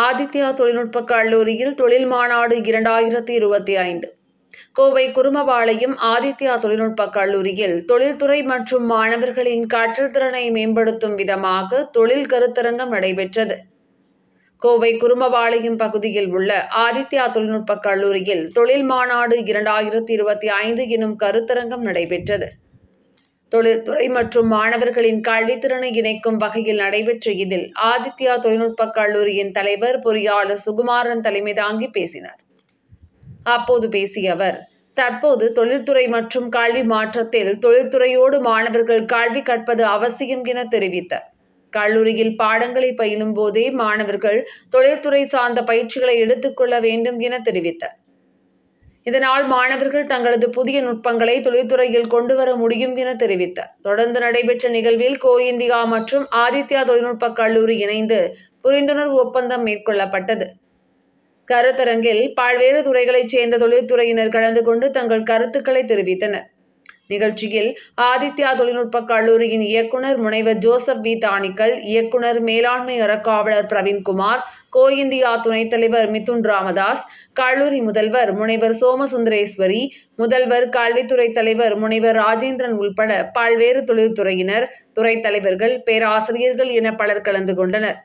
ஆதித்யா தொழில்நுட்ப கல்லூரியில் தொழில் மாநாடு 2025. கோவை குருமபாளையம் ஆதித்யா தொழில்நுட்ப கல்லூரியில் தொழில்துறை மற்றும் மாணவர்களின் கற்றல் திறனை மேம்படுத்தும் விதமாக தொழில் கருத்தரங்கம் நடைபெற்றது. கோவை குருமபாளையம் பகுதியில் உள்ள ஆதித்யா தொழில்நுட்ப கல்லூரியில் தொழில் மாநாடு 2025 எனும் கருத்தரங்கம் நடைபெற்றது. தொழில்துறை மற்றும் மாணவர்களின் கல்வித்திறனை இணைக்கும் வகையில் நடைபெற்ற இதில் ஆதித்யா தொழில்நுட்ப கல்லூரியின் தலைவர் பொறியாளர் சுகுமாரன் தலைமை தாங்கி பேசினார். அப்போது பேசிய அவர், தற்போது தொழில்துறை மற்றும் கல்வி மாற்றத்தில் தொழில்துறையோடு மாணவர்கள் கல்வி கற்பது அவசியம் என தெரிவித்தார். கல்லூரியில் பாடங்களை பயிலும் போதே மாணவர்கள் தொழில்துறை சார்ந்த பயிற்சிகளை எடுத்துக்கொள்ள வேண்டும் என தெரிவித்தார். இதனால் மாணவர்கள் தங்களது புதிய நுட்பங்களை தொழில்துறையில் கொண்டுவர முடியும் என தெரிவித்தார். தொடர்ந்து நடைபெற்ற நிகழ்வில் கோ இந்தியா மற்றும் ஆதித்யா தொழில்நுட்ப கல்லூரி இணைந்து புரிந்துணர்வு ஒப்பந்தம் மேற்கொள்ளப்பட்டது. கருத்தரங்கில் பல்வேறு துறைகளைச் சேர்ந்த தொழில்துறையினர் கலந்து கொண்டு தங்கள் கருத்துக்களை தெரிவித்தனர். நிகழ்ச்சியில் ஆதித்யா தொழில்நுட்ப கல்லூரியின் இயக்குனர் முனைவர் ஜோசப் வி தானிக்கல், இயக்குனர் மேலாண்மை அறக்காவலர் பிரவீன்குமார், கோ இந்தியா துணைத் தலைவர் மிதுன் ராமதாஸ், கல்லூரி முதல்வர் முனைவர் சோமசுந்தரேஸ்வரி, முதல்வர் கல்வித்துறை தலைவர் முனைவர் ராஜேந்திரன் உள்பட பல்வேறு தொழில்துறையினர், துறை தலைவர்கள், பேராசிரியர்கள் என பலர் கலந்து கொண்டனர்.